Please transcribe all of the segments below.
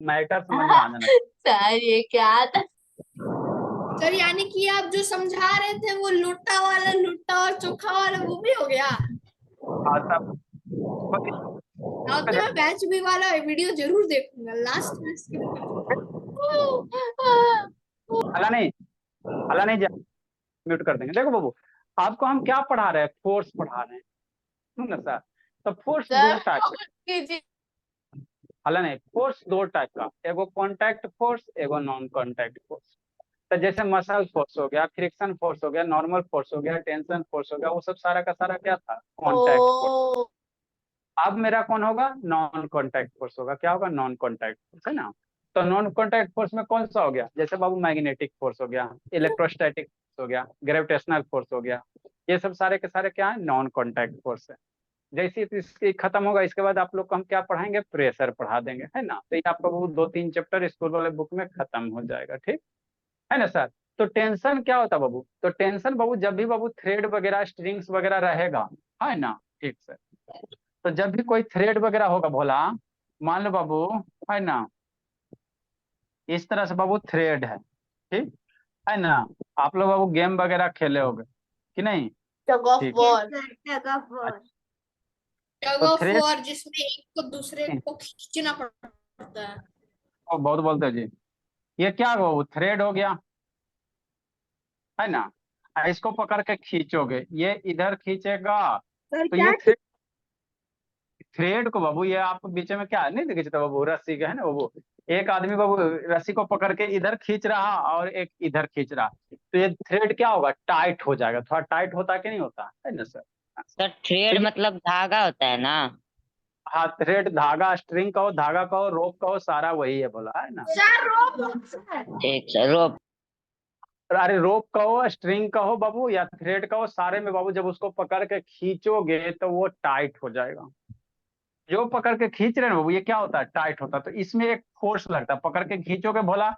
Matter समझ में आ जाना। सर ये क्या था? सर यानी कि आप जो समझा रहे थे वो लुट्टा वाला, लुट्टा और चोखा वाला वो भी हो गया। हाँ सब। अब तो मैं बैच बी वाला वीडियो जरूर देखूंगा, लास्ट में skip हला नहीं, हला नहीं, म्यूट कर देंगे। देखो बाबू, आपको हम क्या पढ़ा रहे हैं, फोर्स पढ़ा रहे हैं, सुन ना सर। तो फोर्स दो सर टाइप और कीजिए। हला नहीं, फोर्स दो टाइप का, एगो कॉन्टैक्ट फोर्स, एगो नॉन कॉन्टैक्ट फोर्स। तो जैसे मसल फोर्स हो गया, फ्रिक्शन फोर्स हो गया, नॉर्मल फोर्स हो गया, टेंशन फोर्स हो गया, वो सब सारा का सारा क्या था, कॉन्टैक्ट फोर्स। ओ अब मेरा कौन होगा, नॉन कॉन्टैक्ट फोर्स होगा। क्या होगा, नॉन कॉन्टैक्ट फोर्स, है ना। तो नॉन कॉन्टैक्ट फोर्स में कौन सा हो गया, जैसे बाबू मैग्नेटिक फोर्स हो गया, इलेक्ट्रोस्टैटिक फोर्स हो गया, ग्रेविटेशनल फोर्स हो गया। ये सब सारे के सारे क्या है, नॉन कॉन्टैक्ट फोर्स है। जैसे ही इसकी खत्म होगा, इसके बाद आप लोग को हम क्या पढ़ाएंगे, प्रेशर पढ़ा देंगे, है ना। तो ये आपका वो 2-3 चैप्टर स्कूल वाले बुक में खत्म हो जाएगा, ठीक है ना सर। तो टेंशन क्या होता है बाबू, तो टेंशन बाबू जब भी बाबू थ्रेड वगैरह स्ट्रिंग्स वगैरह रहेगा, है ना, ठीक सर। तो जब भी कोई थ्रेड वगैरह होगा भोला, मान लो बाबू, है ना, इस तरह से बाबू थ्रेड है, ठीक है ना। आप लोग बाबू गेम वगैरह खेले होगे कि नहीं, टग ऑफ ठीक। वॉर। टग तो ऑफ थ्रेड वॉर जिसमें एक को दूसरे को खींचना पड़ता है। बहुत बोलते हैं जी। ये क्या हुआ, वो थ्रेड हो गया, है ना। इसको पकड़ के खींचोगे, ये इधर खींचेगा, सर तो क्या? ये थ्रेड, थ्रेड को बाबू, ये आपको बीच में क्या नहीं दिखता बाबू, रस्सी का है ना बाबू। एक आदमी बाबू रस्सी को पकड़ के इधर खींच रहा और एक इधर खींच रहा, तो ये थ्रेड क्या होगा, टाइट हो जाएगा। थोड़ा टाइट होता है कि नहीं होता है ना सर। सर तो थ्रेड ये, मतलब धागा होता है ना। हाँ थ्रेड, धागा, स्ट्रिंग कहो, धागा कहो, रोप कहो, सारा वही है बोला, है ना। चार रोप। ठीक सर रोप। अरे रोप कहो, स्ट्रिंग कहो बाबू, या थ्रेड कहो, सारे में बाबू जब उसको पकड़ के खींचोगे तो वो टाइट हो जाएगा। जो पकड़ के खींच रहे हैं बाबू, ये क्या होता है, टाइट होता है। तो इसमें एक फोर्स लगता है, पकड़ के खींचोगे भोला,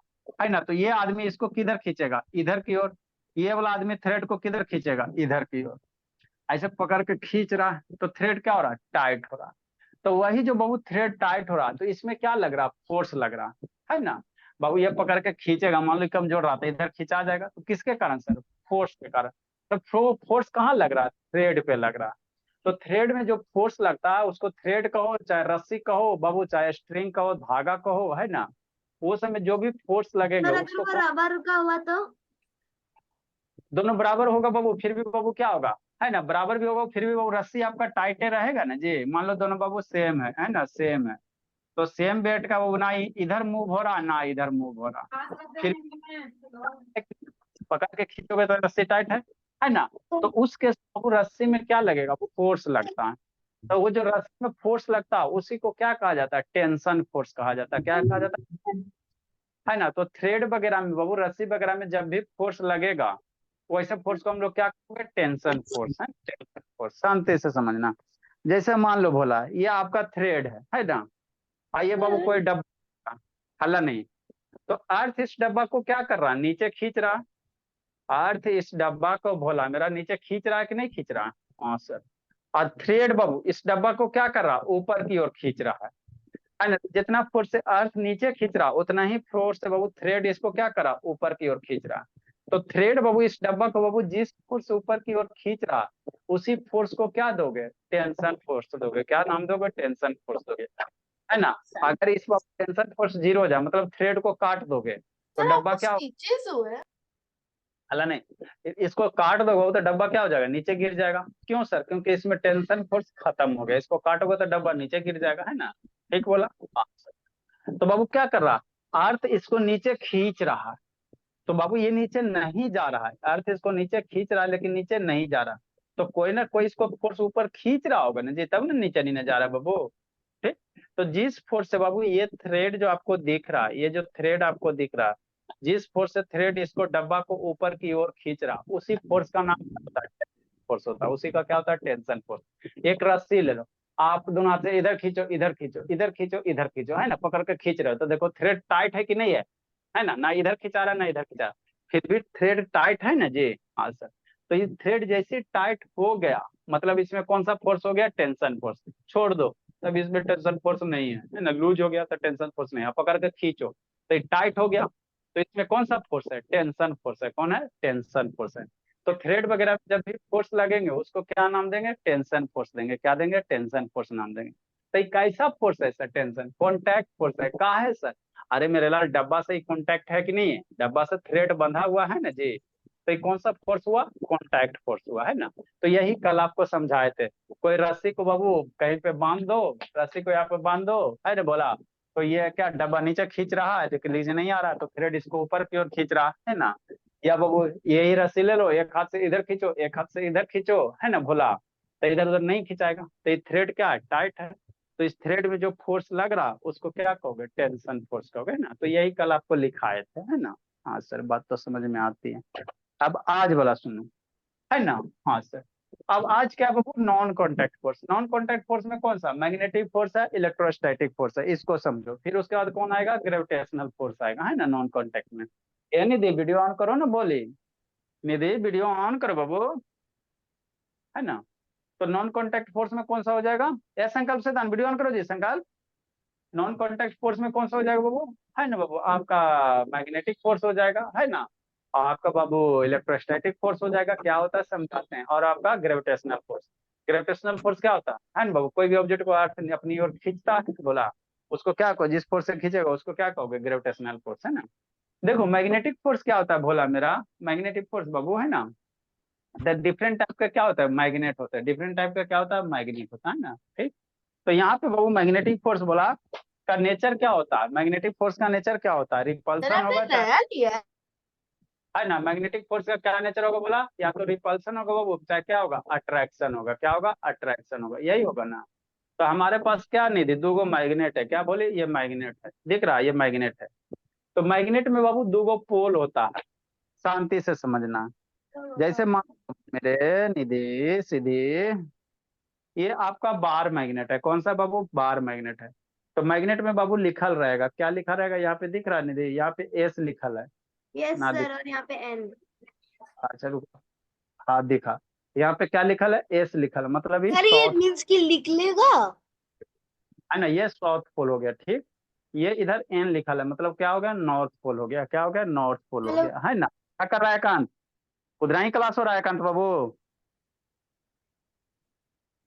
है ना। तो ये आदमी इसको किधर खींचेगा, इधर की ओर। ये वाला आदमी थ्रेड को किधर खींचेगा, इधर की ओर। ऐसे पकड़ के खींच रहा है, तो थ्रेड क्या हो रहा है, टाइट हो रहा है। तो वही जो बाबू थ्रेड टाइट हो रहा है, तो इसमें क्या लग रहा है, फोर्स लग रहा है ना। बाबू ये पकड़ के खींचेगा, मान लो कमजोर रहा था, इधर खींचा जाएगा, तो किसके कारण सर, फोर्स के कारण। तो फोर्स कहाँ लग रहा है, थ्रेड पे लग रहा है। तो थ्रेड में जो फोर्स लगता है, उसको थ्रेड कहो, चाहे रस्सी कहो बाबू, चाहे स्ट्रिंग कहो, धागा कहो, है ना। वो समय जो भी फोर्स लगेंगे उसको बराबर का हुआ तो दोनों बराबर होगा बाबू, फिर भी बाबू क्या होगा, है ना, बराबर भी होगा, फिर भी बाबू रस्सी आपका टाइटे रहेगा ना जी। मान लो दोनों बाबू सेम है ना, सेम है। तो सेम वेट का वो ना इधर मूव हो रहा ना इधर मूव हो रहा, फिर पकड़ के खींचोगे तो रस्सी टाइट है ना। तो उसके बाबू रस्सी में क्या लगेगा, वो फोर्स लगता है। तो वो जो रस्सी में फोर्स लगता है, उसी को क्या कहा जाता है, टेंशन फोर्स कहा जाता है। क्या कहा जाता है ना। तो थ्रेड वगैरह में बाबू, रस्सी वगैरह में जब भी फोर्स लगेगा, वैसे फोर्स को हम लोग क्या कहेंगे, टेंशन फोर्स है, टेंशन फोर्स। शांति से समझना। जैसे मान लो भोला, ये आपका थ्रेड है ना। आइए बाबू कोई डब्बा, हल्ला नहीं। तो अर्थ इस डब्बा को क्या कर रहा है, नीचे खींच रहा। अर्थ इस डब्बा को भोला मेरा नीचे खींच रहा है कि नहीं खींच रहा, हाँ सर। और थ्रेड बाबू इस डब्बा को क्या कर रहा, ऊपर की ओर खींच रहा है ना। जितना फोर्स से अर्थ नीचे खींच रहा, उतना ही फोर्स से बाबू थ्रेड इसको क्या करा, ऊपर की ओर खींच रहा। तो थ्रेड बाबू इस डब्बा को बाबू जिस फोर्स से ऊपर की ओर खींच रहा, उसी फोर्स को क्या दोगे, टेंशन फोर्स दोगे। क्या नाम दोगे, टेंशन फोर्स दोगे, है ना। अगर इस बाबू टेंशन फोर्स जीरो हो जाए, मतलब थ्रेड को काट दोगे, तो सर आप डब्बा कुछ क्या, नीचे से हुए? हला नहीं, इसको काट दोगे तो डब्बा क्या हो जाएगा, नीचे गिर जाएगा। क्यों सर, क्योंकि इसमें टेंशन फोर्स खत्म हो गया। इसको काटोगे तो डब्बा नीचे गिर जाएगा, है ना। ठीक बोला, हाँ सर। तो बाबू क्या कर रहा, अर्थ इसको नीचे खींच रहा है। तो बाबू ये नीचे नहीं जा रहा है, अर्थ इसको नीचे खींच रहा है, लेकिन नीचे नहीं जा रहा। तो कोई ना कोई इसको फोर्स ऊपर खींच रहा होगा ना जी, तब ना नीचे नहीं ना जा रहा बाबू। ठीक। तो जिस फोर्स से बाबू ये थ्रेड जो आपको दिख रहा है, ये जो थ्रेड आपको दिख रहा है, जिस फोर्स से थ्रेड इसको डब्बा को ऊपर की ओर खींच रहा, उसी फोर्स का नाम क्या होता है, फोर्स होता है। उसी का क्या होता है, टेंशन फोर्स। एक रस्सी ले लो, आप दोनों हाथ से इधर खींचो, इधर खींचो, इधर खींचो, इधर खींचो, है ना, पकड़ के खींच रहे हो, तो देखो थ्रेड टाइट है कि नहीं है ना, ना इधर खिंचा रहा ना इधर खिंचा रहा, फिर भी थ्रेड टाइट है ना जी, हाँ सर। तो ये थ्रेड जैसे टाइट हो गया, मतलब इसमें कौन सा फोर्स हो गया, टेंशन फोर्स। छोड़ दो, तब इसमें टेंशन फोर्स नहीं है ना, लूज हो गया तो टेंशन फोर्स नहीं है। आप पकड़ के खींचो तो टाइट हो गया, तो इसमें कौन सा फोर्स है? टेंशन फोर्स है। कौन है? टेंशन फोर्स है। तो थ्रेड वगैरह में जब भी फोर्स लगेंगे उसको क्या नाम देंगे? टेंशन फोर्स देंगे। क्या देंगे? टेंशन फोर्स नाम देंगे। तो ये कैसा फोर्स है सर? टेंशन कॉन्टैक्ट फोर्स है। कहा है सर? अरे मेरे लाल, डब्बा से ही कॉन्टैक्ट है कि नहीं है? डब्बा से थ्रेड बंधा हुआ है ना जी, तो ये कौन सा फोर्स हुआ? कॉन्टैक्ट फोर्स हुआ, है ना। तो यही कल आपको समझाए थे। कोई रस्सी को बाबू कहीं पे बांध दो, रस्सी को यहाँ पे बांध दो, है ना, बोला तो ये क्या डब्बा नीचे खींच रहा है तो नीचे नहीं आ रहा, तो थ्रेड इसको ऊपर की ओर खींच रहा है ना। या बाबू यही रस्सी ले लो, एक हाथ से इधर खींचो, एक हाथ से इधर खींचो, है ना, भोला, तो इधर उधर नहीं खिंचाएगा। तो ये थ्रेड क्या है? टाइट है। तो इस थ्रेड में जो फोर्स लग रहा उसको क्या कहोगे? टेंशन फोर्स कहोगे ना। तो यही कल आपको लिखाए थे, है ना। हाँ सर, बात तो समझ में आती है। अब आज वाला सुनो, है ना। हाँ सर, अब आज क्या बाबू? Non contact force. Non contact force में कौन सा? मैग्नेटिक फोर्स है, इलेक्ट्रोस्टैटिक फोर्स है, इसको समझो। फिर उसके बाद कौन आएगा? ग्रेविटेशनल फोर्स आएगा, है ना, नॉन कॉन्टैक्ट में। ये निधि वीडियो ऑन करो ना, बोली निधि वीडियो ऑन करो बाबू, है ना। तो नॉन कॉन्टैक्ट फोर्स में कौन सा हो जाएगा? या संकल्प से दान वीडियो ऑन करो जी, संकल्प। नॉन कॉन्टैक्ट फोर्स में कौन सा हो जाएगा बाबू? है ना बाबू, आपका मैग्नेटिक फोर्स हो जाएगा, है ना। और आपका बाबू इलेक्ट्रोस्टैटिक फोर्स हो जाएगा। क्या होता है समझाते हैं। और आपका ग्रेविटेशनल फोर्स। ग्रेविटेशनल फोर्स क्या होता है ना बाबू? कोई भी ऑब्जेक्ट को अर्थ अपनी ओर खींचता है, बोला उसको क्या कहो? जिस फोर्स से खींचेगा उसको क्या कहोगे? ग्रेविटेशनल फोर्स, है ना। देखो मैग्नेटिक फोर्स क्या होता है भोला मेरा? मैग्नेटिक फोर्स बाबू, है ना, डिफरेंट टाइप का क्या होता है? मैग्नेट होता है। डिफरेंट टाइप का क्या होता है? मैग्नेट होता है ना, ठीक। तो यहाँ पे बाबू मैग्नेटिक फोर्स बोला का नेचर क्या होता है? मैग्नेटिक फोर्स का नेचर क्या होता है? सर रिपल्सन आपने होगा, चाहे, नया लिया है? है ना। मैग्नेटिक फोर्स का क्या नेचर होगा बोला? या तो रिपल्सन होगा बाबू, चाहे क्या होगा? अट्रैक्शन होगा। क्या होगा? अट्रैक्शन होगा, यही होगा ना। तो हमारे पास क्या नहीं थी? दो गो मैग्नेट है। क्या बोले? ये मैग्नेट है, दिख रहा है, ये मैग्नेट है। तो मैग्नेट में बाबू दो गो पोल होता है, शांति से समझना। जैसे मान लो मेरे निधि सीधी, ये आपका बार मैग्नेट है। कौन सा बाबू? बार मैग्नेट है। तो मैग्नेट में बाबू लिखल रहेगा, क्या लिखा रहेगा? यहाँ पे दिख रहा है निधि, यहाँ पे एस लिखल है यस ना, दिख? सर, और यहाँ पे एन। अच्छा रुको, हाँ दिखा। यहाँ पे क्या लिखल है? एस लिखल है, मतलब ये सर ये साउथ, मीन्स कि लिख लेगा। है ना, ये साउथ पोल हो गया, ठीक। ये इधर एन लिखल है, मतलब क्या हो गया? नॉर्थ पोल हो गया। क्या हो गया? नॉर्थ पोल हो मतलब गया, है ना। क्या कर रहा है कांत? उधर ही क्लास हो रहा है कांत बाबू,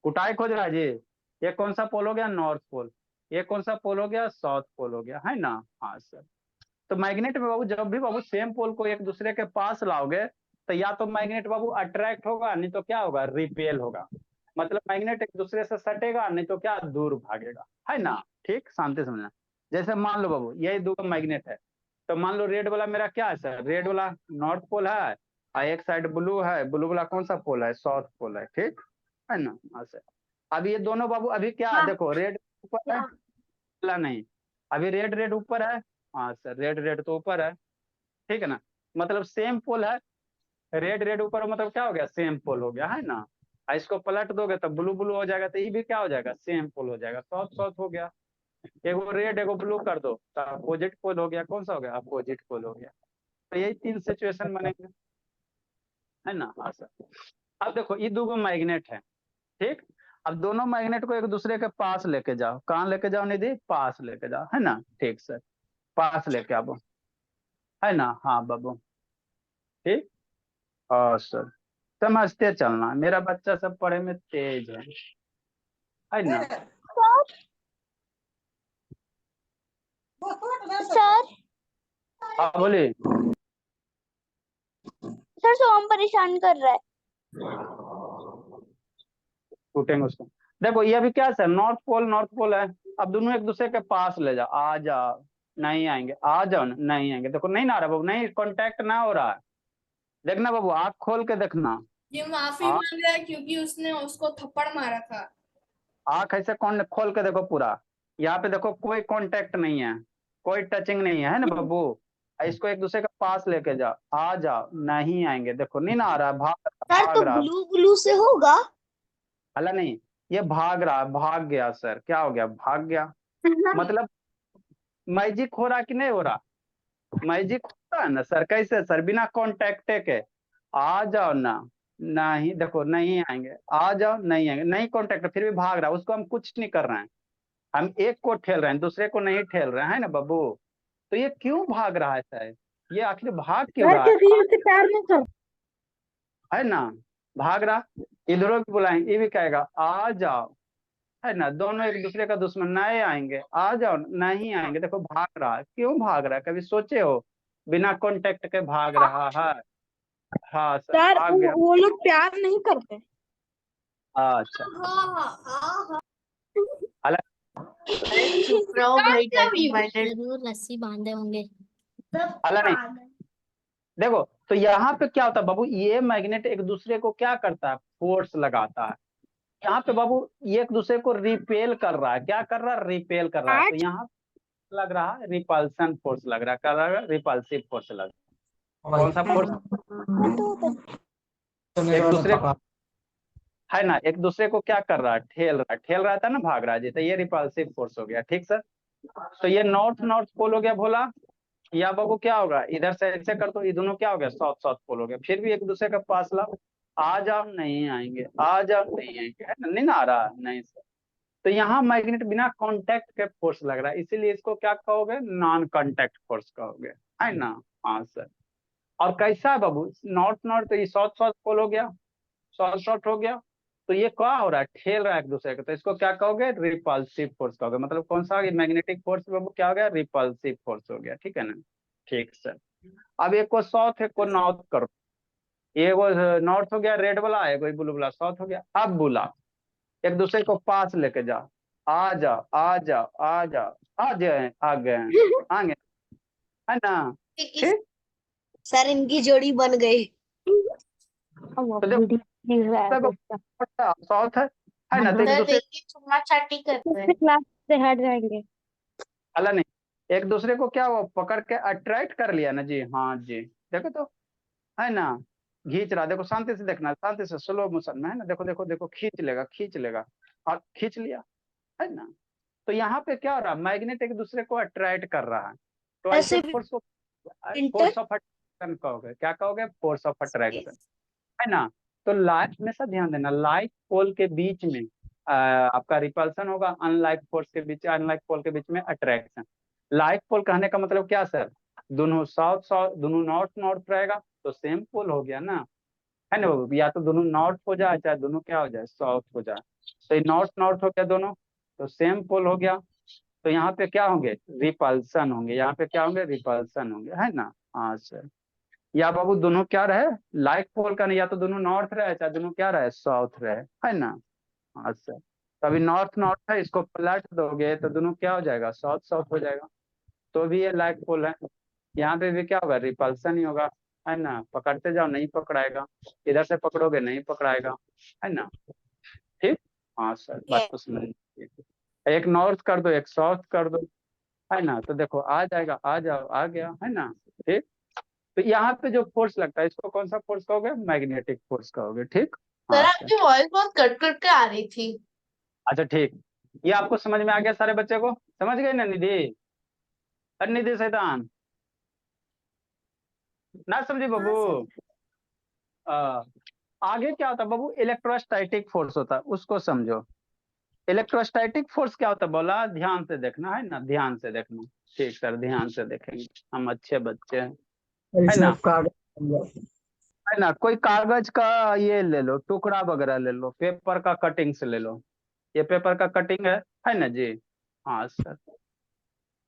कुटाई खोज रहा है जी। ये कौन सा पोल हो गया? North pole. ये कौन सा पोल हो गया? साउथ पोल हो गया, है ना। हाँ सर। तो मैग्नेट में बाबू जब भी बाबू सेम पोल को एक दूसरे के पास लाओगे, तो या तो मैग्नेट बाबू अट्रैक्ट होगा, नहीं तो क्या होगा? रिपेल होगा। मतलब मैग्नेट एक दूसरे से सटेगा, नहीं तो क्या? दूर भागेगा, है ना। ठीक, शांति समझना। जैसे मान लो बाबू यही दो मैग्नेट है, तो मान लो रेड वाला मेरा क्या है सर? रेड वाला नॉर्थ पोल है, और एक साइड ब्लू है, ब्लू वाला कौन सा पोल है? साउथ पोल है, ठीक है ना। हाँ सर। अब ये दोनों बाबू अभी क्या है? हाँ, देखो रेड ऊपर है, हाँ। वाला नहीं। अभी रेड रेड ऊपर है, हाँ सर, रेड रेड तो ऊपर है, ठीक है ना। मतलब सेम पोल है, रेड रेड ऊपर हो, मतलब क्या हो गया? सेम पोल हो गया, है ना। और इसको पलट दोगे तो ब्लू ब्लू हो जाएगा, तो ये भी क्या हो जाएगा? सेम पोल हो जाएगा, साउथ साउथ हो गया। एगो रेड एगो ब्लू कर दो तो अपोजिट पोल हो गया। कौन सा हो गया? अपोजिट पोल हो गया। तो यही तीन सिचुएशन बनेंगे, है ना। हाँ सर। अब देखो ये दो मैग्नेट है, ठीक। अब दोनों मैग्नेट को एक दूसरे के पास लेके जाओ। कहाँ लेके जाओ निधि? पास लेके जाओ, है ना, ठीक सर। पास लेके आओ, है ना। हाँ बाबू, ठीक। हाँ सर, समझते चलना, मेरा बच्चा सब पढ़े में तेज है ना। सर हाँ बोलिए। सर सोम परेशान कर रहा है। टूटेंगे उसको। देखो ये अभी क्या है? नॉर्थ पोल, नॉर्थ पोल है। अब दोनों एक दूसरे के पास ले जाओ, आ जाओ, नहीं आएंगे, आ जाओ ना, नहीं आएंगे। देखो नहीं ना आ रहा बाबू, नहीं कांटेक्ट ना हो रहा है। देखना बाबू, आँख खोल के देखना। ये माफी आँख, मांग रहा है क्योंकि उसने उसको थप्पड़ मारा था। आँख ऐसे कौन खोल के देखो पूरा। यहाँ पे देखो कोई कांटेक्ट नहीं है, कोई टचिंग नहीं है ना बाबू। इसको एक दूसरे के पास लेके जाओ, आ जाओ, नहीं आएंगे। देखो नहीं ना आ रहा, सर तो भाग रहा। ब्लू ब्लू से होगा। अला नहीं, ये भाग रहा, भाग गया सर। क्या हो गया? भाग गया। मतलब मैजिक हो रहा कि नहीं हो रहा? मैजिक होता है ना सर। कैसे सर? बिना कॉन्टेक्ट के आ जाओ ना, नहीं देखो नहीं आएंगे, आ जाओ, नहीं आएंगे, नहीं कॉन्टेक्ट, फिर भी भाग रहा है, उसको हम कुछ नहीं कर रहे हैं। हम एक को ठेल रहे हैं, दूसरे को नहीं ठेल रहे हैं ना बाबू। तो ये क्यों भाग रहा है सर? ये आखिर भाग क्यों रहा है ना? भाग रहा। इधरों भी बुलाएंगे, ये भी कहेगा आ जाओ, है ना। दोनों एक दूसरे का दुश्मन, नहीं आएंगे, आ जाओ, नहीं आएंगे। देखो भाग रहा है, क्यों भाग रहा है? कभी सोचे हो? बिना कांटेक्ट के भाग रहा है। हाँ सर, सर भाग गया। वो लोग प्यार नहीं करते। अच्छा, अलग। अरे चुप रहो भाई, डर्टी माइंडेड। जरूर रस्सी बांधे होंगे। अलग नहीं। देखो तो यहाँ पे क्या होता है बाबू, ये मैग्नेट एक दूसरे को क्या करता है? फोर्स लगाता है। यहाँ पे बाबू ये एक दूसरे को रिपेल कर रहा है। क्या कर रहा है? रिपेल कर रहा है। तो यहाँ लग रहा है रिपल्सन फोर्स लग रहा है। क्या लग रहा है? रिपल्सिव फोर्स लग रहा है। कौन सा फोर्स? एक दूसरे को, है ना, एक दूसरे को क्या कर रहा है? ठेल रहा है। ठेल रहा था ना, भाग रहा है जी। तो ये रिपल्सिव फोर्स हो गया। ठीक सर। तो ये नॉर्थ नॉर्थ पोल हो गया भोला। या बाबू क्या होगा, इधर से ऐसे कर दो, ये दोनों क्या हो गया? साउथ साउथ पोल हो गया। फिर भी एक दूसरे का पास लाओ, आ जाओ, नहीं आएंगे, आ जाओ, नहीं आएंगे, है ना। नहीं ना आ रहा, नहीं सर। तो यहाँ मैग्नेट बिना कांटेक्ट के फोर्स लग रहा है, इसीलिए इसको क्या कहोगे? नॉन कांटेक्ट फोर्स कहोगे, है ना। हाँ सर। और कैसा है बाबू? नॉर्थ नॉर्थ, तो ये साउथ साउथ पोल हो गया, साउथ साउथ हो गया। तो ये क्या हो रहा है? ठेल रहा है एक दूसरे को। तो इसको क्या कहोगे? रिपल्सिव फोर्स कहोगे। मतलब कौन सा मैग्नेटिक फोर्स बाबू क्या हो गया? रिपल्सिव फोर्स हो गया। ठीक है ना। ठीक सर। अब एक को साउथ, एक को नॉर्थ करो। ये वो नॉर्थ हो गया रेड वाला, एक ब्लू वाला साउथ हो गया। अब बोला एक दूसरे को पास लेके जाओ, आ जाओ, आ जाओ, आ जाओ, आ जाए, आ गए, आगे, है ना। ठीक। सर इनकी जोड़ी बन गई। तो देखो साउथ है ना। तो एक सर दूसरे देखिए चुम्मा चाटी करते हैं। क्लास से हट जाएंगे। अला नहीं, एक दूसरे को क्या वो पकड़ के अट्रैक्ट कर लिया ना जी। हाँ जी, देखो तो, है ना। खींच रहा, देखो शांति से देखना, शांति से, स्लो मोशन में, है ना। देखो देखो देखो, खींच लेगा, खींच लेगा, और खींच लिया, है ना। तो यहाँ पे क्या हो रहा है? मैग्नेट एक दूसरे को अट्रैक्ट कर रहा है। तो ऐसे ऐसे फोर्स को इंटर फोर्स ऑफ अट्रैक्शन कहोगे। क्या कहोगे? फोर्स ऑफ अट्रैक्शन, है ना। तो लाइट, हमेशा ध्यान देना, लाइट पोल के बीच में आपका रिपल्सन होगा, अनलाइक फोर्स के बीच, अनलाइक पोल के बीच में अट्रैक्शन। लाइक पोल कहने का मतलब क्या सर? दोनों साउथ साउथ, दोनों नॉर्थ नॉर्थ रहेगा तो सेम पोल हो गया ना, है ना। या तो दोनों नॉर्थ हो जाए, चाहे दोनों क्या हो जाए? साउथ हो जाए। तो ये नॉर्थ नॉर्थ हो गया दोनों, तो सेम पोल हो गया। तो यहाँ पे क्या होंगे? रिपल्सन होंगे। यहाँ पे क्या होंगे? रिपल्सन होंगे, है ना। हाँ सर। या बाबू दोनों क्या रहे? लाइक पोल का नहीं, या तो दोनों नॉर्थ रहे, चाहे दोनों क्या रहे? साउथ रहे, है ना। हाँ सर। तो अभी नॉर्थ नॉर्थ है, इसको पलट दोगे तो दोनों क्या हो जाएगा? साउथ साउथ हो जाएगा। तो भी ये लाइक पोल है। यहाँ पे भी क्या होगा? रिपल्सन ही होगा, है ना। पकड़ते जाओ, नहीं पकड़ाएगा। इधर से पकड़ोगे, नहीं पकड़ाएगा, है ना। ठीक। हाँ सर, बात तो समझ लीजिए। एक नॉर्थ कर दो, एक साउथ कर दो, है ना। तो देखो आ जाएगा, आ जाओ, आ गया, है ना। ठीक। तो यहाँ पे जो फोर्स लगता है, इसको कौन सा फोर्स कहोगे? मैग्नेटिक फोर्स कहोगे। ठीक। सर हाँ सर। आपकी वॉइस बहुत कट कट के आ रही थी। अच्छा ठीक। ये आपको समझ में आ गया सारे बच्चे को? समझ गए ना निधि? अरे निधि शैतान, ना समझे बाबू? आ, आगे क्या होता है बाबू? इलेक्ट्रोस्टैटिक फोर्स होता है, उसको समझो। इलेक्ट्रोस्टैटिक फोर्स क्या होता है बोला? ध्यान से देखना, है ना, ध्यान से देखना। ठीक सर, ध्यान से देखेंगे, हम अच्छे बच्चे हैं, है ना। है ना। कोई कागज का ये ले लो, टुकड़ा वगैरह ले लो, पेपर का कटिंग से ले लो। ये पेपर का कटिंग है ना जी। हाँ सर,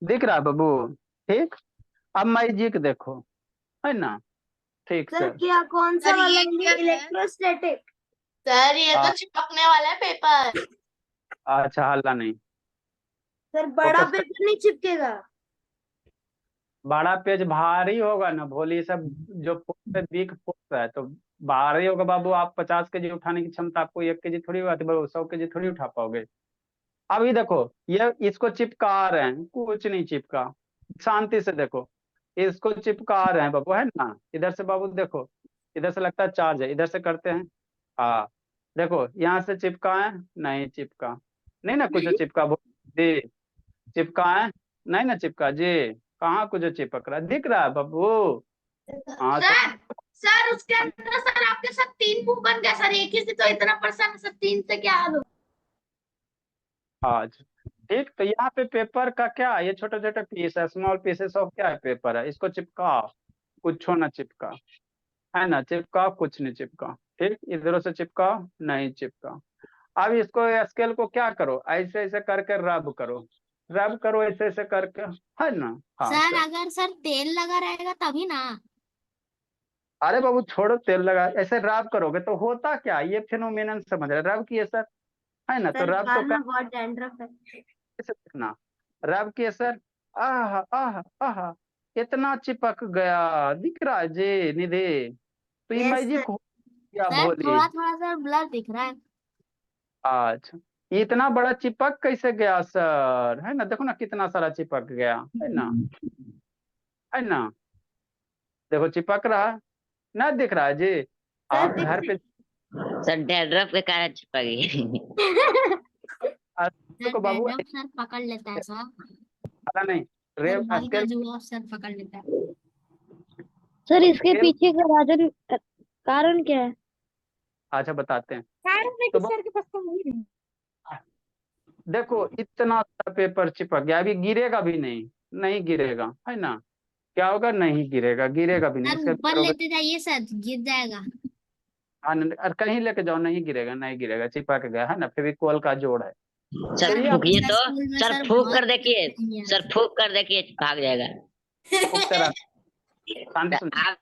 दिख रहा है बाबू? ठीक। अब मैजिक देखो, है ना। ठीक सर सर। क्या कौन सा सर वाला ये क्या है? इलेक्ट्रोस्टैटिक? सर ये आ, तो चिपकने वाला है पेपर। अच्छा, हल्ला नहीं। सर बड़ा फोकस कर। पेपर नहीं चिपकेगा? बड़ा पेज भारी होगा ना भोली सब, जो वीक फोर्स है तो भारी होगा बाबू। आप 50 केजी उठाने की क्षमता, आपको 1 केजी थोड़ी होती है, 100 केजी थोड़ी उठा पाओगे। अभी देखो, ये इसको चिपका रहे हैं, कुछ नहीं चिपका। शांति से देखो, इसको चिपका रहे हैं बाबू, है ना। इधर से बाबू देखो, इधर से लगता है चार्ज है, इधर से करते हैं। हाँ, देखो यहाँ से चिपकाए, नहीं चिपका, नहीं ना कुछ चिपका जी। चिपकाए, नहीं ना चिपका जी। कहाँ कुछ चिपक रहा है? दिख रहा है बाबू? हाँ तो सर सर उसके अंदर सर आपके साथ 3 मुंह बन गया सर, एक ही से तो इतना परेशान है सर, 3 से क्या हाल हो? आज ठीक, तो यहाँ पे पेपर का क्या, ये छोटे छोटे पीस है, स्मॉल पीसेस ऑफ क्या है, पेपर है, इसको चिपका, कुछ ना चिपका, है ना, चिपका कुछ नहीं चिपका। ठीक, इधरों से चिपका नहीं चिपका। अब इसको स्केल को क्या करो, ऐसे ऐसे करके रब करो, रब करो ऐसे ऐसे करके, है ना। हाँ सर सर। अगर सर तेल लगा रहेगा तभी ना। अरे बाबू छोड़ो तेल लगा, ऐसे रब करोगे तो होता क्या, ये फिनोमिनन समझ रहे, रब किए सर, है ना, तो सर रब तो बाल में बहुत डैंड्रफ है। कैसे देखना, रब किए सर, आह आह आह, इतना चिपक गया, दिख रहा है जी निधि, तो ये यस मैजिक सर। हो गया, सर बोली। थोड़ा थोड़ा सर ब्लर दिख रहा है। अच्छा, ये इतना बड़ा चिपक कैसे गया सर, है ना, देखो ना कितना सारा चिपक गया, है ना, है ना, देखो चिपक रहा है, ना दिख रहा है जी। सर आप घर पे सर डैड्रफ के कारण चिपक गई। सर को बाबू डैंड्रफ सर पकड़ लेता है सर। पता नहीं, सर रेव भाई का स्केल जुआ सर पकड़ लेता है। सर इसके स्केल, पीछे का राजन कारण क्या है? अच्छा बताते हैं। कारण है तो कि सर के पास तो वही नहीं। देखो इतना सारा पेपर चिपक गया, अभी गिरेगा भी नहीं, नहीं गिरेगा, है ना, क्या होगा, नहीं गिरेगा, गिरेगा भी नहीं, सर इसके ऊपर करोगे, लेते जाइए सर गिर जाएगा। और कहीं लेके जाओ, नहीं गिरेगा, नहीं गिरेगा, चिपक गया, है ना, फेविकोल का जोड़ है। सर सर फूकिए हमारे तो, स्कूल में सर सर फूक बहुत कर देखिए, नहीं आता। सर फूक कर देखिए भाग जाएगा। फूकते रह, शांति सुन, आप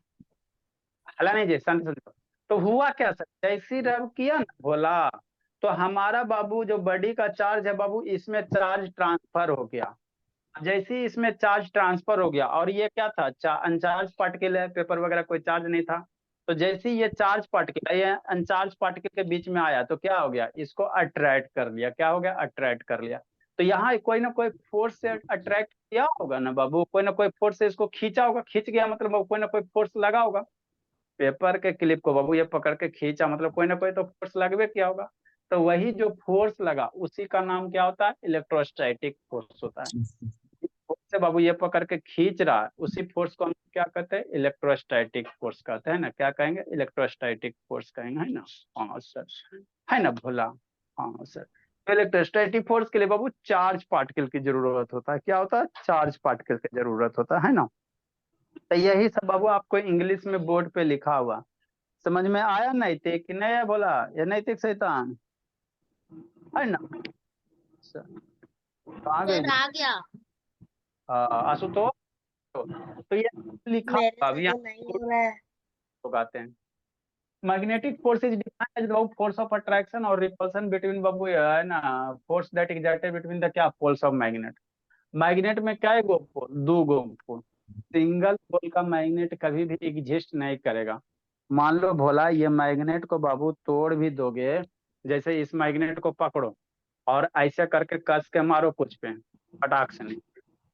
हला नहीं जी, शांति सुन। तो हुआ क्या सर, जैसी रब किया ना भोला, तो हमारा बाबू जो बॉडी का चार्ज है बाबू, इसमें चार्ज ट्रांसफर हो गया। जैसे ही इसमें चार्ज ट्रांसफर हो गया, और ये क्या था, अनचार्ज पार्टिकल है, पेपर वगैरह कोई चार्ज नहीं था, तो जैसे ही ये चार्ज पार्टिकल ये अनचार्ज पार्टिकल के बीच में आया, तो क्या हो गया, इसको अट्रैक्ट कर लिया, क्या हो गया, अट्रैक्ट कर लिया। तो यहाँ कोई ना कोई फोर्स से अट्रैक्ट किया होगा ना बाबू, कोई ना कोई फोर्स से इसको खींचा होगा, खींच गया मतलब कोई ना कोई फोर्स लगा होगा, पेपर के क्लिप को बाबू ये पकड़ के खींचा, मतलब कोई ना कोई तो फोर्स लगवे किया होगा। तो वही जो फोर्स लगा उसी का नाम क्या होता है, इलेक्ट्रोस्टैटिक फोर्स होता है। फोर्स से बाबू ये पकड़ के खींच रहा है, उसी फोर्स को हम क्या कहते हैं, इलेक्ट्रोस्टैटिक फोर्स कहते हैं ना, क्या कहेंगे, इलेक्ट्रोस्टैटिक फोर्स कहेंगे, है ना। हाँ सर, है ना भोला। हाँ सर, तो इलेक्ट्रोस्टैटिक फोर्स के लिए बाबू चार्ज पार्टिकल की जरूरत होता है, क्या होता है, चार्ज पार्टिकल की जरूरत होता है ना। तो यही सब बाबू आपको इंग्लिश में बोर्ड पे लिखा हुआ समझ में आया, नैतिक नहीं है बोला, ये नैतिक शैतान, है ना सर। तो आ गई सर आ गया। आशुतोष, तो ये लिखा मेरे होगा से अभी तो यहाँ नहीं हो रहा है। लोग आते हैं। Magnetic force is defined as बाबू फोर्स ऑफ अट्रैक्शन और रिपल्शन बिटवीन बाबू ये है ना, force that exerted between the क्या, पोल्स ऑफ मैग्नेट। मैग्नेट में क्या है, गो पोल, दो गो पोल, सिंगल पोल का मैग्नेट कभी भी एग्जिस्ट नहीं करेगा। मान लो भोला ये मैग्नेट को बाबू तोड़ भी दोगे, जैसे इस मैग्नेट को पकड़ो और ऐसे करके कस के मारो कुछ पे, पटाख से नहीं,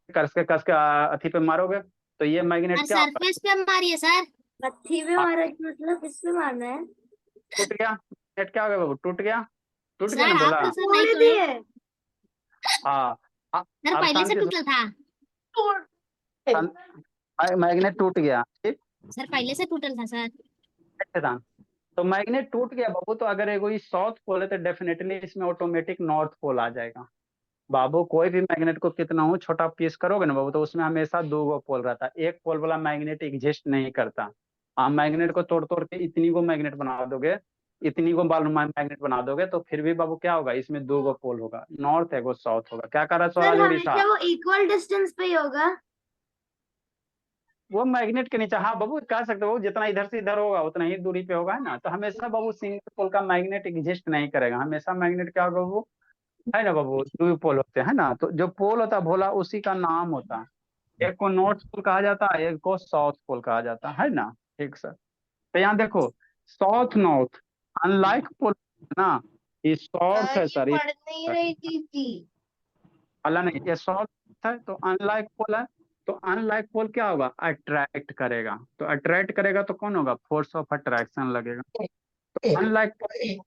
कस के अथी पे मारोगे, तो ये मैग्नेट सर क्या होगा, सरफेस पे मारिए सर। मत्थी में मारा कि मतलब किस पे मारना है? टूट गया, मैग्नेट क्या हो गया बाबू, टूट गया, टूट गया ना सर आप भोला। तो सर नहीं तोड़ तोड़े। दिए। हाँ, सर अब पहले से शांति टूटा था। से, मैग्नेट टूट गया, ठीक सर पहले से टूटल था सर। है। तो मैग्नेट टूट गया बाबू, तो अगर एगो साउथ पोल है तो डेफिनेटली इसमें ऑटोमेटिक नॉर्थ पोल आ जाएगा। बाबू कोई भी मैग्नेट को कितना हो छोटा पीस करोगे ना बाबू, तो उसमें हमेशा दो गो पोल रहता है, एक पोल वाला मैग्नेट एग्जिस्ट नहीं करता। आप मैग्नेट को तोड़ तोड़ के इतनी गो मैग्नेट बना दोगे, इतनी गो मैग्नेट बना दोगे, तो फिर भी बाबू क्या होगा, इसमें दो गो पोल होगा, नॉर्थ एगो साउथ होगा। क्या कर रहा है सर स्वराज उड़ीसा, हमेशा वो इक्वल डिस्टेंस पे ही होगा। वो मैग्नेट के नीचे, हाँ बाबू कह सकते हो, जितना इधर से इधर होगा उतना ही दूरी पे होगा, है ना। तो हमेशा बाबू सिंगल पोल का मैग्नेट एग्जिस्ट नहीं करेगा, हमेशा मैग्नेट क्या होगा बाबू, है ना बाबू, दो पोल होते हैं ना, तो जो पोल होता है भोला उसी का नाम होता है, एक को नॉर्थ पोल कहा जाता है, एक को साउथ पोल कहा जाता है ना। ठीक सर, तो यहाँ देखो साउथ नॉर्थ अनलाइक पोल ना, ये साउथ सर है ये सर, ये पढ़ नहीं रही थी। अल्लाह नहीं, ये साउथ है तो अनलाइक पोल है, तो अनलाइक पोल क्या होगा, अट्रैक्ट करेगा, तो अट्रैक्ट करेगा तो कौन होगा, फोर्स ऑफ अट्रैक्शन लगेगा। तो अनलाइक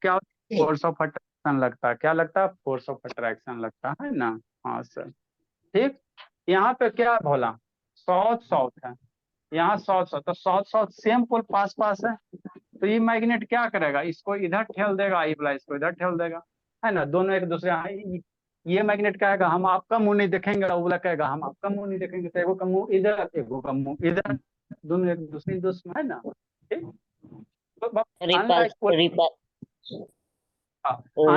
क्या, फोर्स ऑफ अट्रैक्शन लगता है, क्या लगता है, फोर्स ऑफ अट्रैक्शन लगता है ना। हाँ सर, ठीक। यहाँ पे क्या है भोला, साउथ साउथ है, यहाँ साउथ साउथ, तो साउथ साउथ सेम पोल पास पास है, तो ये मैग्नेट क्या करेगा, इसको इधर ठेल देगा, ये वाला इसको इधर ठेल देगा, है ना, दोनों एक दूसरे ये मैग्नेट कहेगा हम आपका मुंह नहीं देखेंगे, और वो वाला कहेगा हम आपका मुंह नहीं देखेंगे। तो एगो का मुंह इधर, एगो का मुंह इधर, दोनों एक दूसरे दुश्मन है ना। ठीक, तो अनलाइक अनलाइक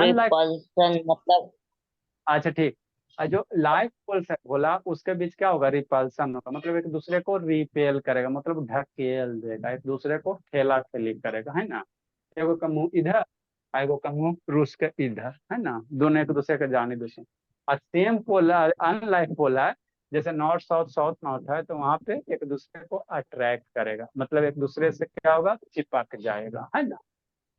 रिपल्सन मतलब अच्छा ठीक। और जो लाइक पोल्स है बोला उसके बीच क्या होगा, रिपल्सन होगा, मतलब एक दूसरे को रिपेल करेगा, मतलब ढकेल देगा, एक दूसरे को ठेला ठेली करेगा, है ना। एगो का मुंह इधर, एगो का मुंह रूस के इधर, है ना, दोनों एक दूसरे के जाने दुश्मन। और सेम पोलर अनलाइक पोलर, जैसे नॉर्थ साउथ साउथ नॉर्थ है, तो वहां पे एक दूसरे को अट्रैक्ट करेगा, मतलब एक दूसरे से क्या होगा, चिपक जाएगा, है ना।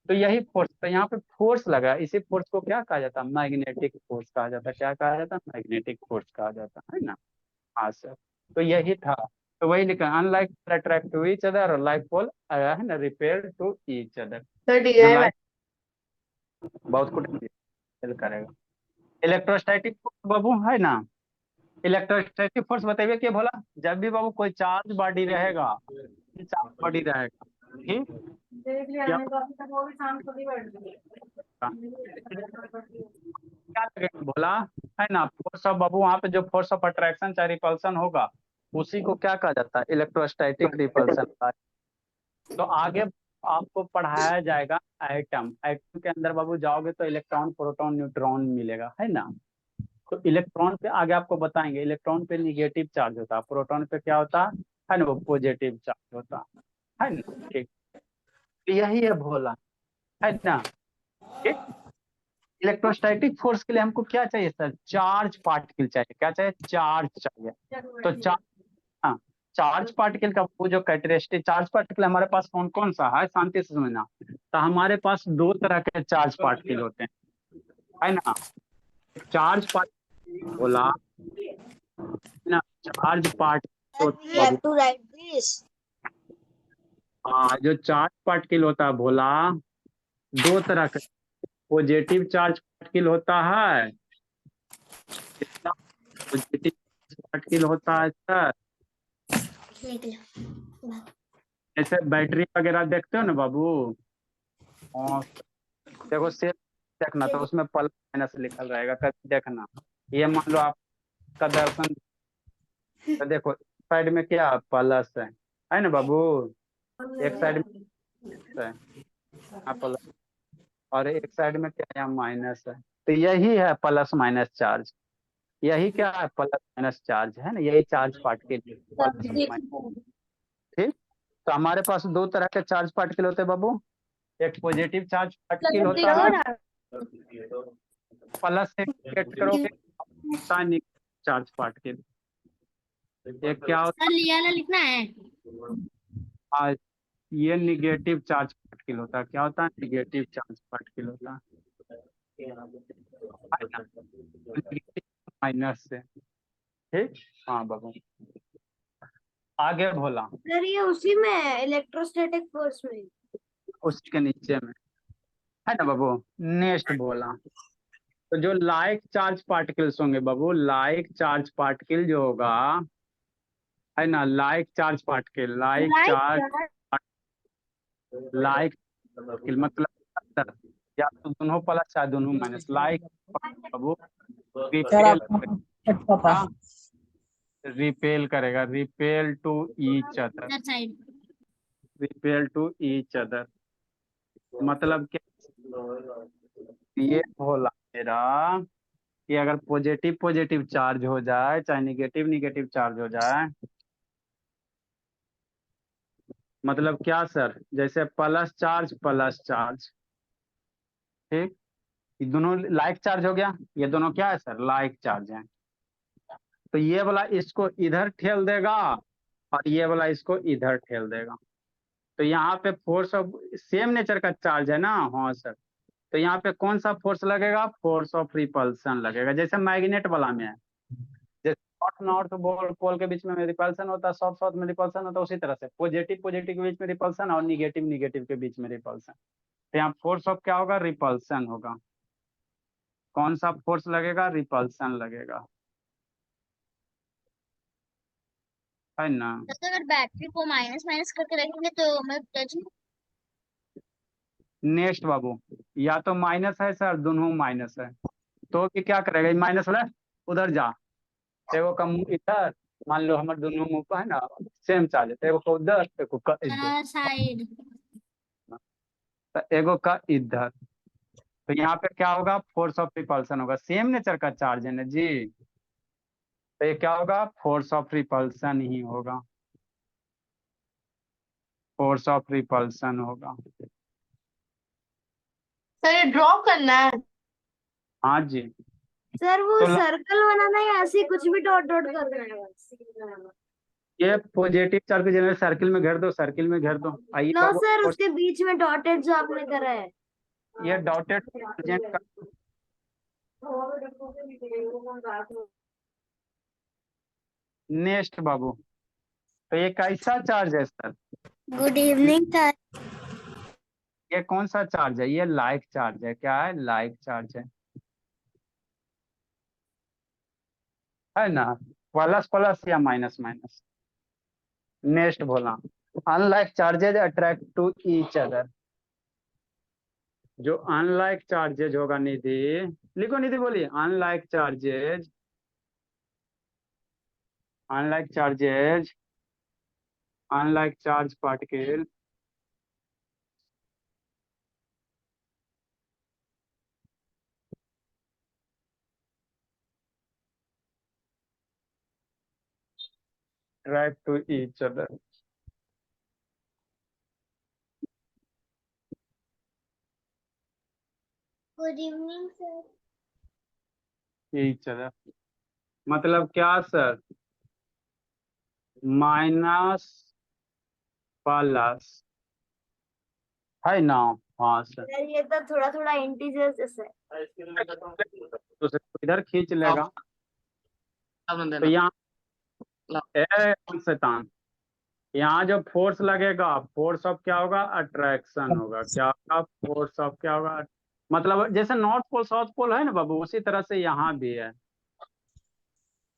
तो यही फोर्स, तो यहाँ पे फोर्स लगा, इसी फोर्स को क्या कहा जाता है, मैग्नेटिक फोर्स कहा जाता है। क्या कहा जाता है, मैग्नेटिक फोर्स कहा जाता है ना। हाँ सर, तो यही था। तो वही लिखा, unlike attract to each other, और लाइक पोल है ना रिपेयर टू ईच अदर। तो जो डिजाइन लाइक बहुत कुछ रिपेल करेगा। इलेक्ट्रोस्टैटिक फोर्स बाबू है ना, इलेक्ट्रोस्टैटिक फोर्स बताइए क्या बोला, जब भी बाबू कोई चार्ज बॉडी रहेगा, चार्ज बॉडी रहेगा, ठीक, क्या क्या लगेगा बोला, है ना, फोर्स ऑफ बाबू, वहां पे जो फोर्स ऑफ अट्रैक्शन चाहे रिपल्सन होगा, उसी को क्या कहा जाता है, इलेक्ट्रोस्टैटिक रिपल्सन का। तो आगे आपको पढ़ाया जाएगा एटम, एटम के अंदर बाबू जाओगे तो इलेक्ट्रॉन प्रोटॉन न्यूट्रॉन मिलेगा, है ना। तो इलेक्ट्रॉन पे आगे आपको बताएंगे, इलेक्ट्रॉन पे निगेटिव चार्ज होता है, प्रोटॉन पे क्या होता है ना, वो पॉजिटिव चार्ज होता है ना। ठीक, तो यही है भोला, है ना। ठीक, इलेक्ट्रोस्टैटिक फोर्स के लिए हमको क्या चाहिए सर, चार्ज पार्टिकल चाहिए, क्या चाहिए, चार्ज चाहिए। तो चार्ज, हाँ, चार्ज पार्टिकल का वो जो कैरेक्टरिस्टिक चार्ज पार्टिकल हमारे पास कौन कौन सा है, शांति से समझना। तो हमारे पास दो तरह के चार्ज पार्टिकल होते हैं, है ना। चार्ज पार्टिकल बोला ना, charge particle, to write this. हाँ, जो चार्ज पार्टिकल होता है भोला, दो तरह का, पॉजिटिव चार्ज पार्टिकल होता है, पॉजिटिव पार्टिकल होता है सर, जैसे बैटरी वगैरह देखते हो ना बाबू, और देखो सेल देखना, तो उसमें प्लस माइनस लिखल रहेगा, कभी देखना। ये मान लो आपका दर्शन, तो देखो साइड में क्या प्लस है ना बाबू, एक साइड में है यहाँ प्लस, और एक साइड में क्या यहाँ माइनस है। तो यही है प्लस माइनस चार्ज, यही क्या है, प्लस माइनस चार्ज, है ना, यही चार्ज पार्टिकल प्लस माइनस। ठीक, तो हमारे पास दो तरह के चार्ज पार्टिकल होते हैं बाबू, एक पॉजिटिव चार्ज पार्टिकल होता है, प्लस से इंडिकेट करोगे, चार्ज पार्टिकल, एक क्या होता सर ये वाला लिखना है। है, ये निगेटिव चार्ज पार्टिकल होता है, क्या होता है, निगेटिव चार्ज पार्टिकल होता है माइनस से। ठीक, हाँ बाबू, आगे बोला, सर ये उसी में है इलेक्ट्रोस्टैटिक फोर्स में। उसके नीचे में, है ना बाबू। नेक्स्ट बोला, तो जो लाइक चार्ज पार्टिकल्स होंगे बाबू, लाइक चार्ज पार्टिकल जो होगा, है ना, like charge particle, like charge, like particle मतलब या तो दोनों प्लस या दोनों माइनस, लाइक बाबू रिपेल करेगा, रिपेल करेगा, repel to each other, sir side. Repel to each other, मतलब क्या, ये बोला मेरा कि अगर पॉजिटिव पॉजिटिव चार्ज हो जाए, चाहे निगेटिव निगेटिव चार्ज हो जाए, मतलब क्या सर, जैसे प्लस चार्ज, ठीक, ये दोनों लाइक चार्ज हो गया, ये दोनों क्या है सर, लाइक चार्ज है। तो ये वाला इसको इधर ठेल देगा, और ये वाला इसको इधर ठेल देगा। तो यहाँ पे फोर्स ऑफ सेम नेचर का चार्ज है ना, हाँ सर। तो यहाँ पे कौन सा फोर्स लगेगा, फोर्स ऑफ रिपल्सन लगेगा, जैसे मैग्नेट वाला में है, जैसे नॉर्थ नॉर्थ पोल के बीच में रिपल्सन होता है, साउथ साउथ में रिपल्सन होता है, उसी तरह से पॉजिटिव पॉजिटिव के बीच में रिपल्सन, और निगेटिव निगेटिव के बीच में रिपल्सन। तो यहाँ फोर्स ऑफ क्या होगा, रिपल्सन होगा। कौन सा फोर्स लगेगा, रिपल्सन लगेगा, है ना। तो अगर बैटरी को माइनस माइनस करके रखेंगे तो मैं टच। नेक्स्ट बाबू, या तो माइनस है सर, दोनों माइनस है, तो कि क्या करेगा, माइनस वाला उधर जा, एगो का मुंह इधर, मान लो हमारे दोनों मुंह का है ना सेम चार्ज है, तो एगो का उधर एगो का इधर, साइड तो एगो का इधर, तो यहाँ पे क्या होगा, फोर्स ऑफ रिपल्सन होगा, सेम नेचर का चार्ज है ना जी, तो ये क्या होगा, फोर्स ऑफ रिपल्सन ही होगा, फोर्स ऑफ रिपल्सन होगा। सर ये ड्रॉ करना है। हाँ जी, सर वो तो सर्कल बनाना है, ऐसे कुछ भी डॉट डॉट कर देना है बस। ये पॉजिटिव चार्ज को जनरल सर्किल में घेर दो, सर्किल में घेर दो। आइए नो बाबू, सर, उसके बीच में डॉटेड जो आपने करा है। ये डॉटेड का नेक्स्ट बाबू, तो ये कैसा चार्ज है सर, गुड इवनिंग सर। ये कौन सा चार्ज है, ये लाइक चार्ज है, क्या है, लाइक चार्ज है ना, प्लस प्लस या माइनस माइनस। नेक्स्ट बोला, unlike charges attract to each other, जो अनलाइक चार्जेज होगा निधि, लिखो निधि बोलिए, unlike charges, unlike charges, unlike charge particle attract to each other, good evening sir each other मतलब क्या सर, माइनस प्लस है ना, हाँ सर, सर ये तो थोड़ा थोड़ा इंटीजर्स जैसा है। तो सर इधर खींच लेगा, तो यहाँ शैतान, यहाँ जो फोर्स लगेगा, फोर्स ऑफ क्या होगा, अट्रैक्शन होगा, क्या होगा, फोर्स ऑफ क्या होगा, मतलब जैसे नॉर्थ पोल साउथ पोल है ना बाबू, उसी तरह से यहाँ भी है,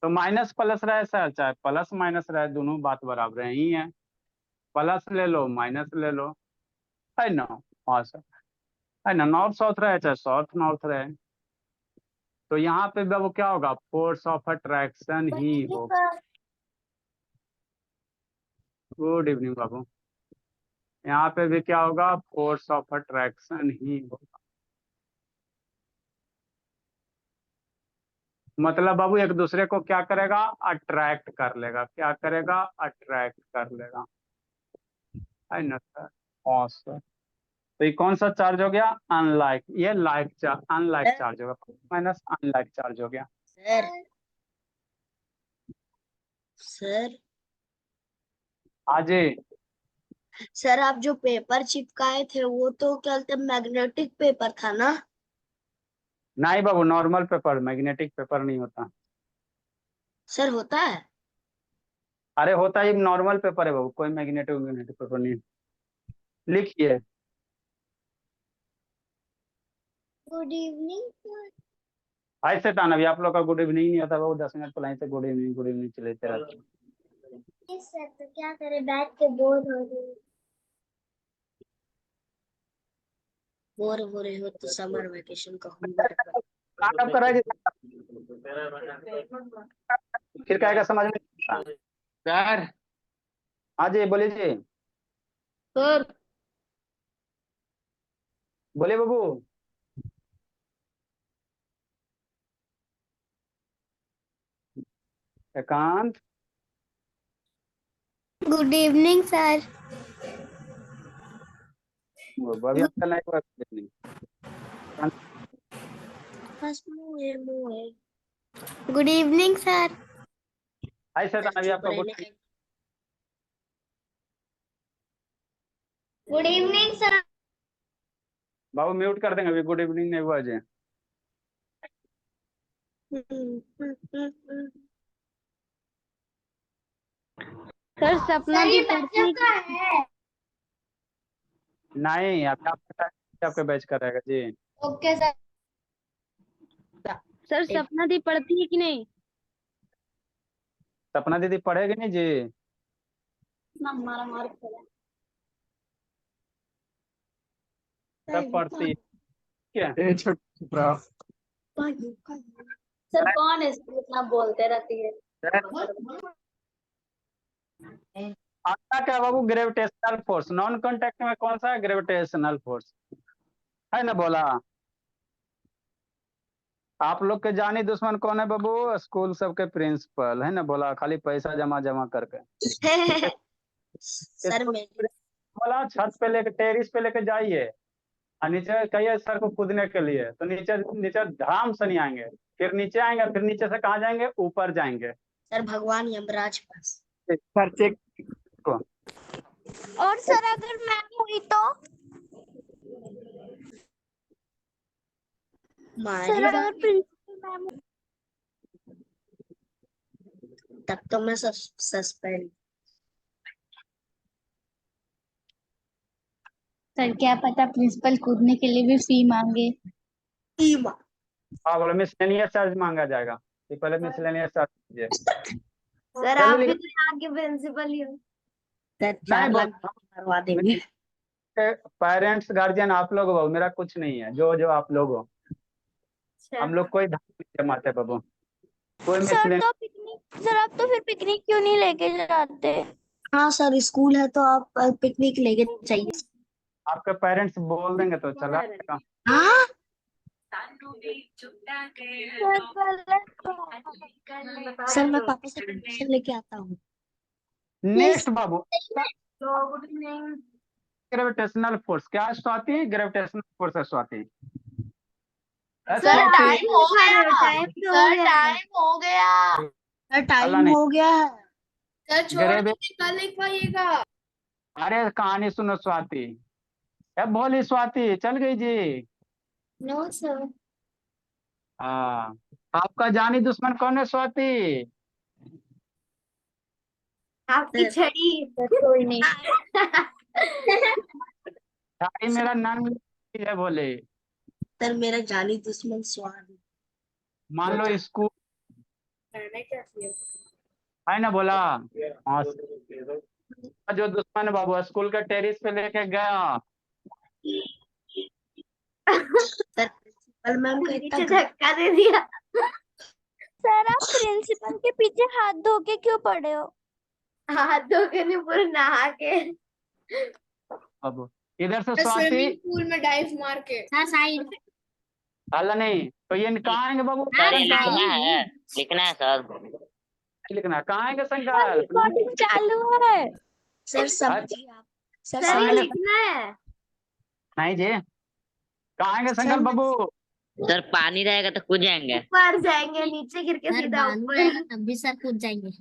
तो माइनस प्लस रहे सर, चाहे प्लस माइनस रहे, दोनों बात बराबर ही है, प्लस ले लो माइनस ले लो, है ना, हाँ सर, है ना, नॉर्थ साउथ रहे चाहे साउथ नॉर्थ रहे, तो यहाँ पे बाबू क्या होगा, फोर्स ऑफ अट्रैक्शन ही होगा। गुड इवनिंग बाबू, यहाँ पे भी क्या होगा, फोर्स ऑफ अट्रैक्शन ही होगा, मतलब बाबू एक दूसरे को क्या करेगा, अट्रैक्ट कर लेगा, क्या करेगा, अट्रैक्ट कर लेगा, है ना सर, हाँ सर, तो ये कौन सा चार्ज हो गया, अनलाइक, ये लाइक चार्ज, अनलाइक चार्ज होगा, माइनस अनलाइक चार्ज हो गया। सर सर हाँ जी, सर आप जो पेपर चिपकाए थे वो तो क्या बोलते मैग्नेटिक पेपर था ना? नहीं बाबू, नॉर्मल पेपर, मैग्नेटिक पेपर नहीं होता, सर होता है। अरे होता है, नॉर्मल पेपर है बाबू, कोई मैग्नेटिक मैग्नेटिक पेपर नहीं, लिखिए, गुड इवनिंग सर ऐसे था ना, अभी आप लोग का गुड इवनिंग नहीं होता बाबू, 10 मिनट पहले से गुड इवनिंग चलेते रहते हैं। यस सर तो क्या करें बैठ के बोर हो रही बोर हो रहे हो तो समर वेकेशन का होमवर्क कब कराएगी, फिर कहेगा समझ में नहीं आता। सर हाँ जी बोलिए जी, सर बोलिए बाबू, एकांत, गुड इवनिंग सर। अभी आपका नहीं हुआ good evening। Good evening sir. ऐसे था ना, अभी आपका गुड गुड इवनिंग सर बाबू म्यूट कर देंगे, अभी गुड इवनिंग नहीं हुआ जी। सर सपना सर ये दी बच्चों का है नहीं, अभी आपका बैच करेगा जी। ओके सर सर सपना दी पढ़ती है कि नहीं? सपना दीदी पढ़ेगी नहीं जी, मारा मार सब पढ़ती है, क्या ए छोटा सर कौन है इतना बोलते रहती है? आता क्या बाबू, ग्रेविटेशनल फोर्स। नॉन कांटेक्ट में कौन सा है? ग्रेविटेशनल फोर्स है ना बोला। आप लोग के जानी दुश्मन कौन है बाबू? स्कूल सबके प्रिंसिपल है ना बोला, खाली पैसा जमा जमा करके। सर मेरी बोला छत पे लेके, टेरिस पे लेके जाइए और नीचे कहिए सर को कूदने के लिए, तो नीचे नीचे धाम से नहीं आएंगे, फिर नीचे आएंगे, फिर नीचे से कहाँ जाएंगे? ऊपर जाएंगे। सर भगवान यमराज पास। सर चेक को। और सर अगर मैम हुई तो? सर अगर प्रिंसिपल मैम, तब तो मैं सस्पेंड। सर क्या पता प्रिंसिपल कूदने के लिए भी फी मांगे। हाँ बोले मिसलेनियस चार्ज मांगा जाएगा, कि पहले मिसलेनियस चार्ज दीजिए। सर आप भी तो यहाँ के प्रिंसिपल ही हो। सर 4 लाख करवा देंगे। पेरेंट्स गार्जियन आप लोग हो, मेरा कुछ नहीं है, जो जो आप लोग हो। हम लोग कोई धर्म नहीं जमाते बाबू, कोई सर मिसलेनियस। तो पिकनिक, सर आप तो फिर पिकनिक क्यों नहीं लेके जाते? हाँ सर स्कूल है तो आप पिकनिक लेके चाहिए। आपके पेरेंट्स बोल देंगे तो चला जाएगा। हाँ सर मैं पापा से परमिशन लेके आता हूँ। नेक्स्ट बाबू, ग्रेविटेशनल फोर्स क्या है स्वाति? ग्रेविटेशनल फोर्स है स्वाति। सर टाइम हो गया, सर टाइम हो गया, सर टाइम हो गया है। सर छोड़ ग्रेविटी, दीजिए, कल लिखवाइएगा। अरे कहानी सुनो स्वाति। अब बोली स्वाति चल गई जी। No sir. हाँ, आपका जानी दुश्मन कौन है स्वाति? आपकी छड़ी। कोई नहीं। छाई मेरा नाम है बोले। सर मेरा जानी दुश्मन स्वाद। मान लो स्कूल मैंने क्या किया? है ना बोला। हाँ, जो दुश्मन है बाबू स्कूल के टेरिस पे लेके गया। सर प्रिंसिपल मैम का इतना धक्का दे दिया। सर आप प्रिंसिपल के पीछे हाथ धो के क्यों पड़े हो? हाथ धो के नहीं, पूरे नहा के। बाबू इधर से स्वाति, स्विमिंग पूल में डाइव मार के। Sir side. अल्लाह नहीं तो ये कहाँ आएंगे बाबू? अरे लिखना है, लिखना है सर। लिखना कहाँ आएंगे शंकर? रिकॉर्डिंग चालू है। सर समझिए आप। सर सर ये समझ- लिखना है। नहीं जी, कहाँ आएंगे शंकर बाबू? सर पानी रहेगा तो कूद जाएंगे। ऊपर जाएंगे, नीचे गिर के सीधा ऊपर। तब भी सर कूद जाएंगे।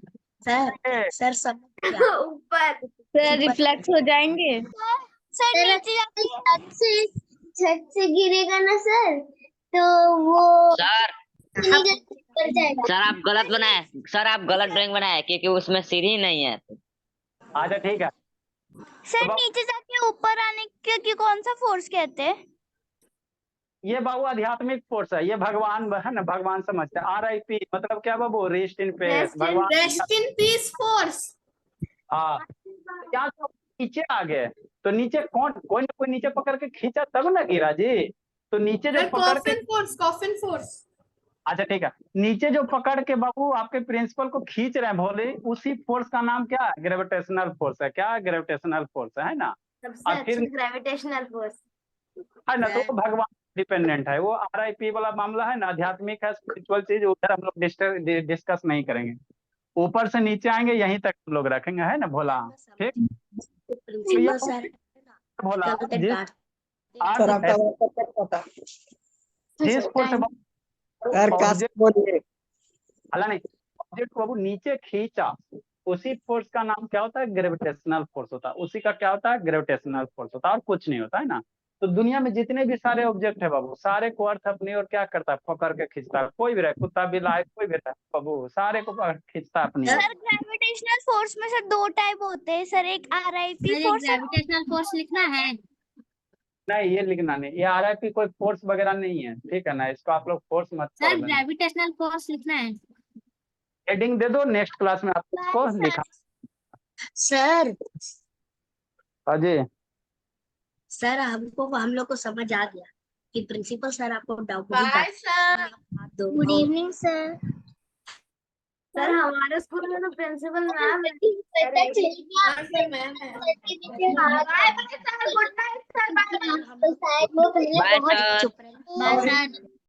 सर समझ गया। ऊपर। सर रिफ्लेक्स हो जाएंगे। सर नीचे जाके छत से गिरेगा ना सर, तो वो सर ऊपर जाएगा। सर आप गलत बनाए, सर आप गलत ड्राइंग बनाए क्योंकि उसमें सीढ़ी नहीं है। अच्छा ठीक है। सर नीचे जाके ऊपर आने के कौन सा फोर्स कहते हैं? ये बाबू आध्यात्मिक फोर्स है, ये भगवान है ना, भगवान समझते हैं। RIP मतलब क्या बाबू? Rest in peace. भगवान रेस्ट इन पीस फोर्स। हाँ, क्या तो नीचे आ गए तो नीचे कौन, कोई ना कोई नीचे पकड़ के खींचा तब ना गिरा जी। तो नीचे जो पकड़ के, कॉफिन फोर्स, कॉफिन फोर्स। अच्छा ठीक है, नीचे जो पकड़ के बाबू आपके प्रिंसिपल को खींच रहे हैं भोले, उसी फोर्स का नाम क्या है? ग्रेविटेशनल फोर्स है। क्या? ग्रेविटेशनल फोर्स है ना। सबसे और फिर अच्छा ग्रेविटेशनल फोर्स है ना, तो वो भगवान डिपेंडेंट है। वो RIP वाला मामला है ना, आध्यात्मिक है, स्पिरिचुअल चीज, उधर हम लोग डिस्कस नहीं करेंगे। ऊपर से नीचे आएंगे, यहीं तक हम लोग रखेंगे, है ना भोला। ठीक, प्रिंसिपल सर भोला कल तक जिस डांट। जिस फोर्स से अल्लाह नहीं ऑब्जेक्ट बाबू नीचे खींचा, उसी फोर्स का नाम क्या होता है? ग्रेविटेशनल फोर्स होता है। उसी का क्या होता है? ग्रेविटेशनल फोर्स होता है, और कुछ नहीं होता है ना। तो दुनिया में जितने भी सारे ऑब्जेक्ट है बाबू, सारे को अर्थ अपनी और क्या करता है? पकड़ के खींचता है। कोई भी रहे, कुत्ता भी लाए, कोई भी रहे बाबू, सारे को खींचता है अपनी ओर। सर ग्रेविटेशनल फोर्स में सर 2 टाइप होते हैं सर, एक RIP फोर्स। ग्रेविटेशनल फोर्स लिखना है? नहीं ये लिखना नहीं, ये RIP कोई फोर्स वगैरह नहीं है, ठीक है ना, इसको आप लोग फोर्स मत सर पढ़ो। ग्रेविटेशनल फोर्स लिखना है। हेडिंग दे दो, नेक्स्ट क्लास में आप इसको लिखा। सर हाँ जी, सर हमको हम लोग को समझ आ गया। कि प्रिंसिपल सर आपको doubt bye sir. Good evening sir. Sir हमारे स्कूल में तो प्रिंसिपल मैम है। हाँ सर मैम है। Bye bye sir, good night sir, bye bye. Bye sir. चुप रहे।